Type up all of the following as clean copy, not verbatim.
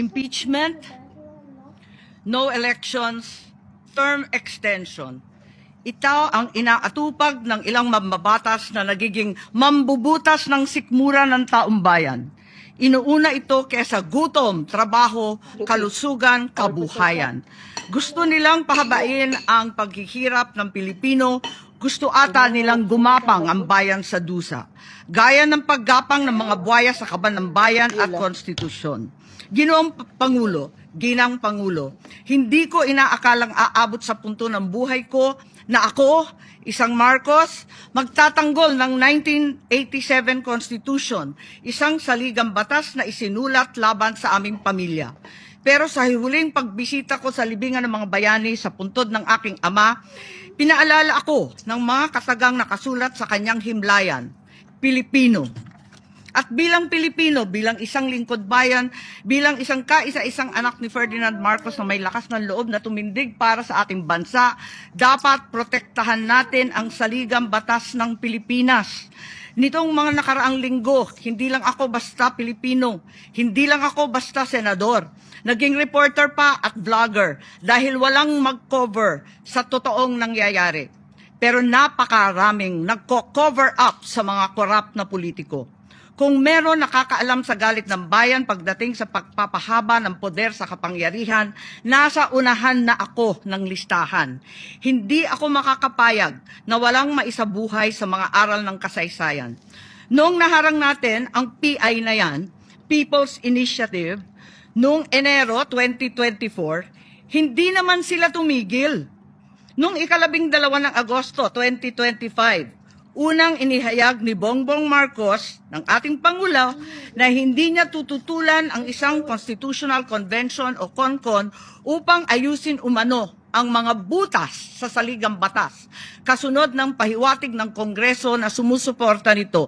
Impeachment, no elections, term extension. Ito ang inaatupag ng ilang mambabatas na nagiging mambubutas ng sikmura ng taong bayan. Inuuna ito kesa gutom, trabaho, kalusugan, kabuhayan. Gusto nilang pahabain ang paghihirap ng Pilipino. Gusto ata nilang gumapang ang bayan sa dusa, gaya ng paggapang ng mga buhaya sa kaban ng bayan at konstitusyon. Ginoong Pangulo, Ginang Pangulo, hindi ko inaakalang aabot sa punto ng buhay ko na ako, isang Marcos, magtatanggol ng 1987 Constitution, isang saligang batas na isinulat laban sa aming pamilya. Pero sa huling pagbisita ko sa libingan ng mga bayani sa puntod ng aking ama, pinaalala ako ng mga kasagang nakasulat sa kanyang himlayan, Pilipino. At bilang Pilipino, bilang isang lingkod bayan, bilang isang kaisa-isang anak ni Ferdinand Marcos na may lakas ng loob na tumindig para sa ating bansa, dapat protektahan natin ang saligang batas ng Pilipinas. Nitong mga nakaraang linggo, hindi lang ako basta Pilipino, hindi lang ako basta senador. Naging reporter pa at vlogger dahil walang mag-cover sa totoong nangyayari. Pero napakaraming nagko-cover up sa mga korap na politiko. Kung meron nakakaalam sa galit ng bayan pagdating sa pagpapahaba ng poder sa kapangyarihan, nasa unahan na ako ng listahan. Hindi ako makakapayag na walang maisabuhay sa mga aral ng kasaysayan. Noong naharang natin ang PI na yan, People's Initiative, noong Enero 2024, hindi naman sila tumigil. Noong 12 ng Agosto 2025, unang inihayag ni Bongbong Marcos ng ating Pangulo na hindi niya tututulan ang isang Constitutional Convention o CONCON upang ayusin umano ang mga butas sa saligang batas, kasunod ng pahiwatig ng Kongreso na sumusuporta nito.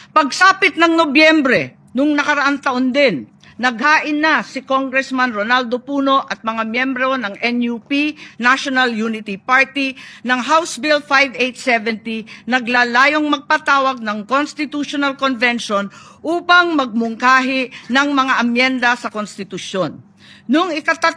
Pagsapit ng Nobyembre, nung nakaraang taon din, naghain na si Congressman Ronaldo Puno at mga miyembro ng NUP, National Unity Party, ng House Bill 5870 naglalayong magpatawag ng Constitutional Convention upang magmungkahi ng mga amyenda sa konstitusyon. Noong 30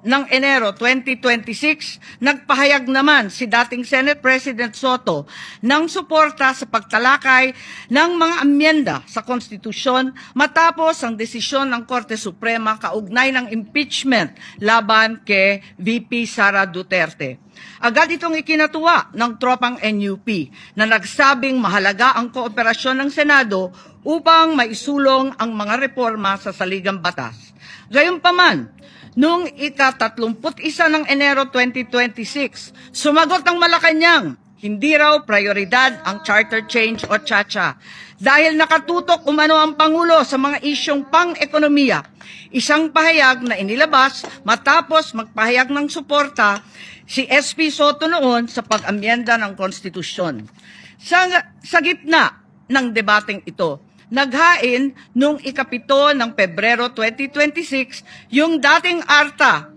ng Enero 2026, nagpahayag naman si dating Senate President Soto ng suporta sa pagtalakay ng mga amyenda sa konstitusyon matapos ang desisyon ng Korte Suprema kaugnay ng impeachment laban kay VP Sara Duterte. Agad itong ikinatuwa ng tropang NUP na nagsabing mahalaga ang kooperasyon ng Senado upang maisulong ang mga reforma sa saligang batas. Gayunpaman, noong ika-31 ng Enero 2026, sumagot ang Malacanang, hindi raw prioridad ang charter change o CHA dahil nakatutok umano ang Pangulo sa mga isyong pang-ekonomiya. Isang pahayag na inilabas matapos magpahayag ng suporta si SP Soto noon sa pag-amyenda ng konstitusyon. Sa gitna ng debateng ito, naghain noong ika-7 ng Pebrero 2026 yung dating ARTA,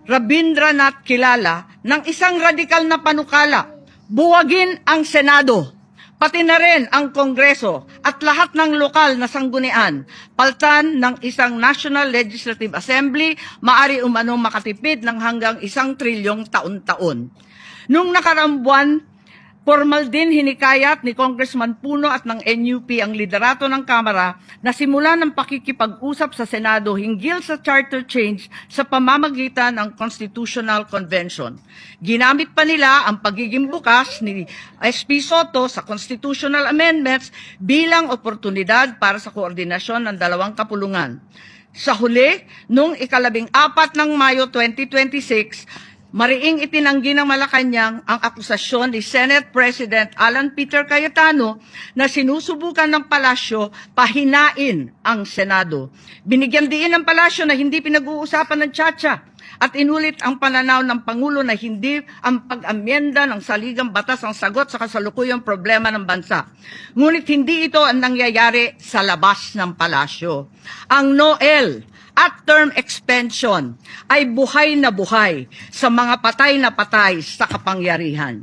Rabindranath Kilala, ng isang radikal na panukala, buwagin ang Senado, pati na rin ang Kongreso at lahat ng lokal na sanggunian, paltan ng isang National Legislative Assembly, maari umano makatipid ng hanggang 1 trilyong taon-taon. Noong nakaraang buwan, formal din hinikayat ni Congressman Puno at ng NUP ang liderato ng Kamara na simulan ng pakikipag-usap sa Senado hinggil sa charter change sa pamamagitan ng Constitutional Convention. Ginamit pa nila ang pagiging bukas ni SP Soto sa constitutional amendments bilang oportunidad para sa koordinasyon ng dalawang kapulungan. Sa huli, noong ika-14 ng Mayo 2026, mariing itinanggi ng Malacanang ang akusasyon ni Senate President Alan Peter Cayetano na sinusubukan ng palasyo pahinain ang Senado. Binigyan diin ng palasyo na hindi pinag-uusapan ng CHA at inulit ang pananaw ng Pangulo na hindi ang pag-amyenda ng saligang batas ang sagot sa kasalukuyang problema ng bansa. Ngunit hindi ito ang nangyayari sa labas ng palasyo. Ang NOEL at term extension ay buhay na buhay sa mga patay na patay sa kapangyarihan.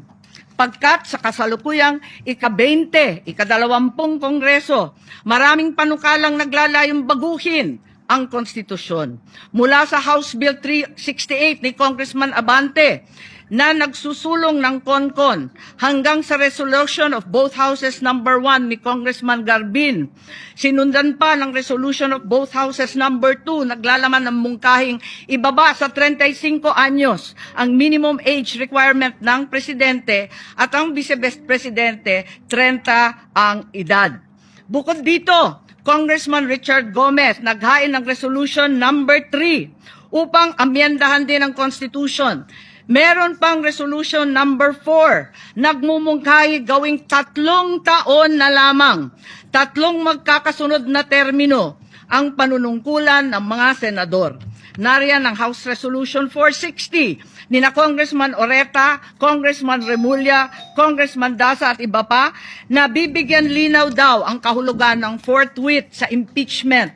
Pagkat sa kasalukuyang ika-20, ika-20 Kongreso, maraming panukalang naglalayong baguhin ang konstitusyon. Mula sa House Bill 368 ni Congressman Abante na nagsusulong ng CONCON hanggang sa resolution of both houses number 1 ni Congressman Garbin. Sinundan pa ng resolution of both houses number 2, naglalaman ng mungkahing ibaba sa 35 anyos ang minimum age requirement ng presidente at ang vice-presidente 30 ang edad. Bukod dito, Congressman Richard Gomez naghain ng resolution number 3 upang amyendahan din ang Constitution. Meron pang resolution number 4, nagmumungkahi gawing 3 taon na lamang, 3 magkakasunod na termino ang panunungkulan ng mga senador. Nariyan ang House Resolution 460 ni na Congressman Oreta, Congressman Remulla, Congressman Dasa at iba pa na bibigyan linaw daw ang kahulugan ng forthwith sa impeachment.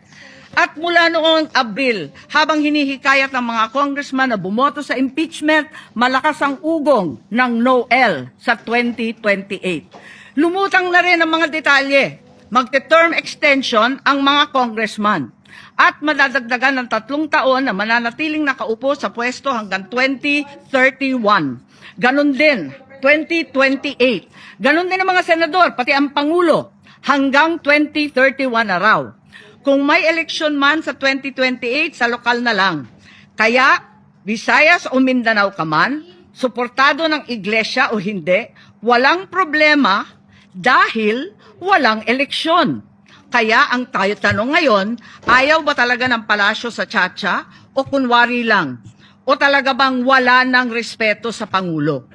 At mula noong Abril, habang hinihikayat ng mga congressman na bumoto sa impeachment, malakas ang ugong ng NOEL sa 2028. Lumutang na rin ang mga detalye. Magte-term extension ang mga congressman at madadagdagan ng 3 taon na mananatiling nakaupo sa pwesto hanggang 2031. Ganon din, 2028. Ganon din ang mga senador, pati ang Pangulo, hanggang 2031 na raw. Kung may eleksyon man sa 2028, sa lokal na lang. Kaya, Visayas o Mindanao ka man, suportado ng iglesia o hindi, walang problema dahil walang eleksyon. Kaya ang tanong ngayon, ayaw ba talaga ng palasyo sa Chacha o kunwari lang? O talaga bang wala ng respeto sa Pangulo?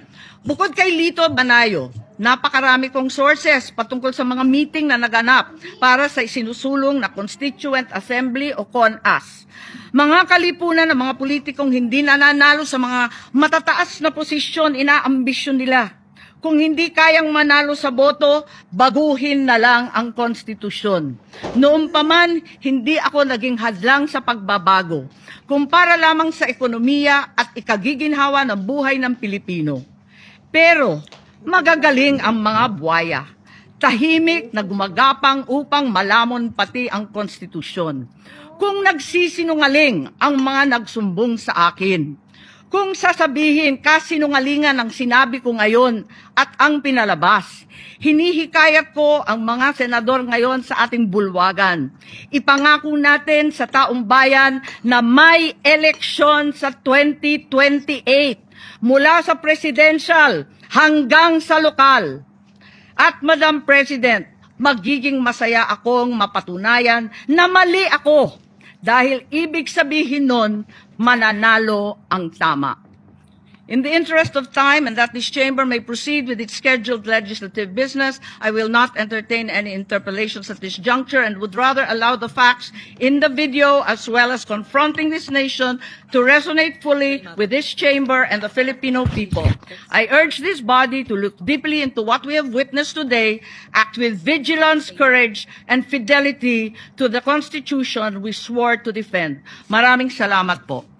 Bukod kay Lito Banayo, napakarami kong sources patungkol sa mga meeting na naganap para sa isinusulong na Constituent Assembly o CONAS. Mga kalipunan ng mga politikong hindi nananalo sa mga matataas na posisyon, inaambisyon nila. Kung hindi kayang manalo sa boto, baguhin na lang ang konstitusyon. Noon pa man, hindi ako naging hadlang sa pagbabago, kumpara lamang sa ekonomiya at ikagiginhawa ng buhay ng Pilipino. Pero magagaling ang mga buwaya, tahimik na gumagapang upang malamon pati ang konstitusyon. Kung nagsisinungaling ang mga nagsumbong sa akin, kung sasabihin kasinungalingan ang sinabi ko ngayon at ang pinalabas, hinihikayat ko ang mga senador ngayon sa ating bulwagan. Ipangako natin sa taong bayan na may eleksyon sa 2028 mula sa presidential hanggang sa lokal. At Madam President, magiging masaya akong mapatunayan na mali ako dahil ibig sabihin nun, mananalo ang tama. In the interest of time and that this chamber may proceed with its scheduled legislative business, I will not entertain any interpellations at this juncture and would rather allow the facts in the video as well as confronting this nation to resonate fully with this chamber and the Filipino people. I urge this body to look deeply into what we have witnessed today, act with vigilance, courage, and fidelity to the Constitution we swore to defend. Maraming salamat po.